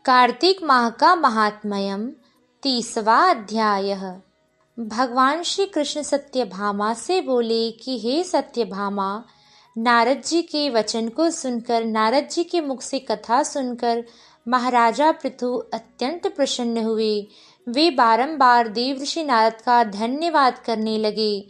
कार्तिक माह का महात्म्यम 30वां अध्याय। भगवान श्री कृष्ण सत्यभामा से बोले कि हे सत्यभामा, नारद जी के वचन को सुनकर, नारद जी के मुख से कथा सुनकर महाराजा पृथु अत्यंत प्रसन्न हुए। वे बारंबार देवर्षि नारद का धन्यवाद करने लगे।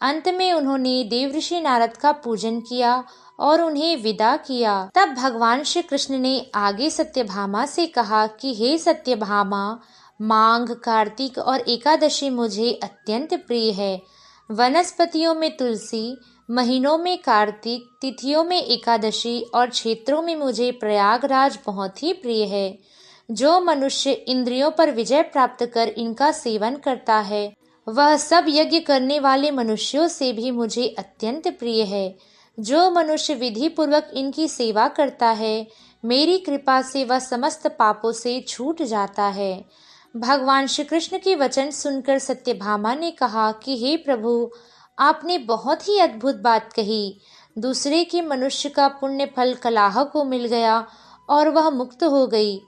अंत में उन्होंने देवर्षि नारद का पूजन किया और उन्हें विदा किया। तब भगवान श्री कृष्ण ने आगे सत्यभामा से कहा कि हे सत्यभामा, माघ, कार्तिक और एकादशी मुझे अत्यंत प्रिय है। वनस्पतियों में तुलसी, महीनों में कार्तिक, तिथियों में एकादशी और क्षेत्रों में मुझे प्रयागराज बहुत ही प्रिय है। जो मनुष्य इंद्रियों पर विजय प्राप्त कर इनका सेवन करता है, वह सब यज्ञ करने वाले मनुष्यों से भी मुझे अत्यंत प्रिय है। जो मनुष्य विधि पूर्वक इनकी सेवा करता है, मेरी कृपा से वह समस्त पापों से छूट जाता है। भगवान श्री कृष्ण के वचन सुनकर सत्यभामा ने कहा कि हे प्रभु, आपने बहुत ही अद्भुत बात कही। दूसरे के मनुष्य का पुण्य फल कलाह को मिल गया और वह मुक्त हो गई।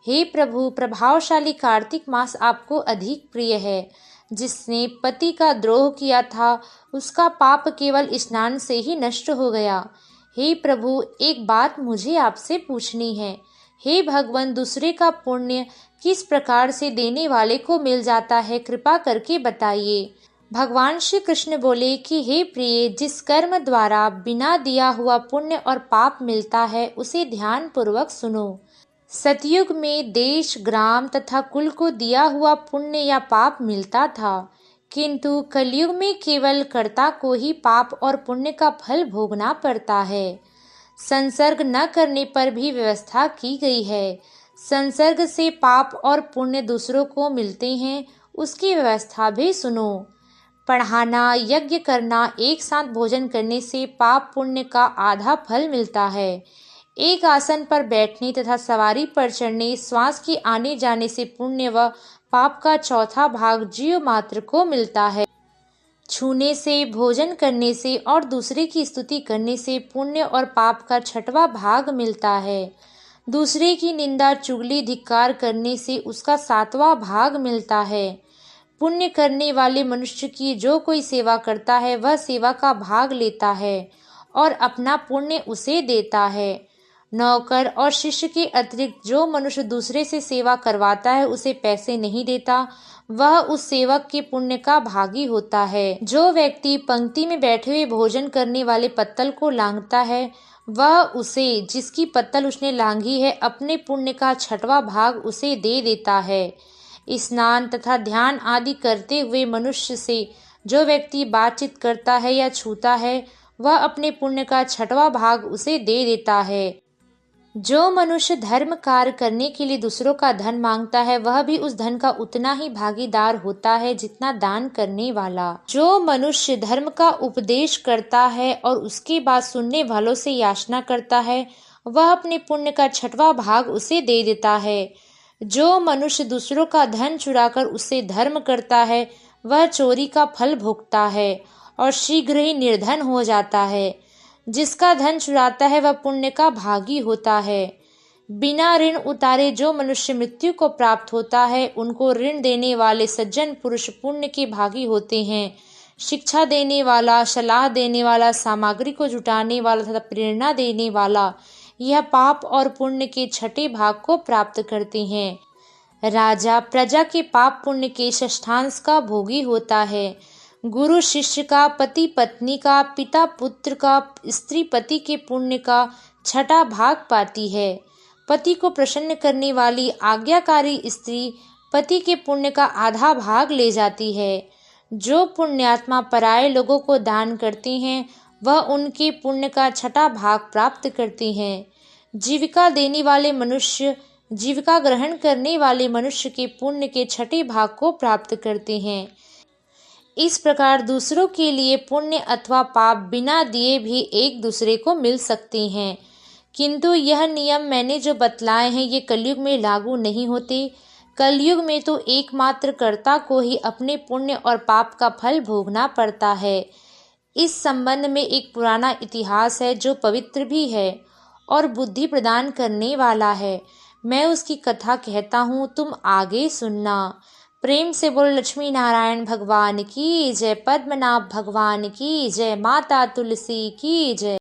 हे प्रभु, प्रभावशाली कार्तिक मास आपको अधिक प्रिय है। जिसने पति का द्रोह किया था, उसका पाप केवल स्नान से ही नष्ट हो गया। हे प्रभु, एक बात मुझे आपसे पूछनी है। हे भगवान, दूसरे का पुण्य किस प्रकार से देने वाले को मिल जाता है, कृपा करके बताइए। भगवान श्री कृष्ण बोले कि हे प्रिय, जिस कर्म द्वारा बिना दिया हुआ पुण्य और पाप मिलता है, उसे ध्यान पूर्वक सुनो। सतयुग में देश, ग्राम तथा कुल को दिया हुआ पुण्य या पाप मिलता था, किंतु कलयुग में केवल कर्ता को ही पाप और पुण्य का फल भोगना पड़ता है। संसर्ग न करने पर भी व्यवस्था की गई है। संसर्ग से पाप और पुण्य दूसरों को मिलते हैं, उसकी व्यवस्था भी सुनो। पढ़ाना, यज्ञ करना, एक साथ भोजन करने से पाप पुण्य का आधा फल मिलता है। एक आसन पर बैठने तथा सवारी पर चढ़ने, श्वास के आने जाने से पुण्य व पाप का चौथा भाग जीव मात्र को मिलता है। छूने से, भोजन करने से और दूसरे की स्तुति करने से पुण्य और पाप का छठवां भाग मिलता है। दूसरे की निंदा, चुगली, धिक्कार करने से उसका सातवां भाग मिलता है। पुण्य करने वाले मनुष्य की जो कोई सेवा करता है, वह सेवा का भाग लेता है और अपना पुण्य उसे देता है। नौकर और शिष्य के अतिरिक्त जो मनुष्य दूसरे से सेवा करवाता है, उसे पैसे नहीं देता, वह उस सेवक के पुण्य का भागी होता है। जो व्यक्ति पंक्ति में बैठे हुए भोजन करने वाले पत्तल को लांघता है, वह उसे, जिसकी पत्तल उसने लांघी है, अपने पुण्य का छठवां भाग उसे दे देता है। स्नान तथा ध्यान आदि करते हुए मनुष्य से जो व्यक्ति बातचीत करता है या छूता है, वह अपने पुण्य का छठवां भाग उसे दे देता है। जो मनुष्य धर्म कार्य करने के लिए दूसरों का धन मांगता है, वह भी उस धन का उतना ही भागीदार होता है जितना दान करने वाला। जो मनुष्य धर्म का उपदेश करता है और उसके बाद सुनने वालों से याचना करता है, वह अपने पुण्य का छठवां भाग उसे दे देता है। जो मनुष्य दूसरों का धन चुराकर उससे धर्म करता है, वह चोरी का फल भोगता है और शीघ्र ही निर्धन हो जाता है। जिसका धन चुराता है, वह पुण्य का भागी होता है। बिना ऋण उतारे जो मनुष्य मृत्यु को प्राप्त होता है, उनको ऋण देने वाले सज्जन पुरुष पुण्य के भागी होते हैं। शिक्षा देने वाला, सलाह देने वाला, सामग्री को जुटाने वाला तथा प्रेरणा देने वाला, यह पाप और पुण्य के छठे भाग को प्राप्त करते हैं। राजा प्रजा के पाप पुण्य के षष्ठांश का भोगी होता है। गुरु शिष्य का, पति पत्नी का, पिता पुत्र का, स्त्री पति के पुण्य का छठा भाग पाती है। पति को प्रसन्न करने वाली आज्ञाकारी स्त्री पति के पुण्य का आधा भाग ले जाती है। जो पुण्यात्मा पराये लोगों को दान करते हैं, वह उनके पुण्य का छठा भाग प्राप्त करते हैं। जीविका देने वाले मनुष्य जीविका ग्रहण करने वाले मनुष्य के पुण्य के छठे भाग को प्राप्त करते हैं। इस प्रकार दूसरों के लिए पुण्य अथवा पाप बिना दिए भी एक दूसरे को मिल सकते हैं, किंतु यह नियम मैंने जो बतलाए हैं, ये कलयुग में लागू नहीं होते। कलयुग में तो एकमात्र कर्ता को ही अपने पुण्य और पाप का फल भोगना पड़ता है। इस संबंध में एक पुराना इतिहास है जो पवित्र भी है और बुद्धि प्रदान करने वाला है। मैं उसकी कथा कहता हूँ, तुम आगे सुनना। प्रेम से बोल लक्ष्मी नारायण भगवान की जय, पद्मनाभ भगवान की जय, माता तुलसी की जय।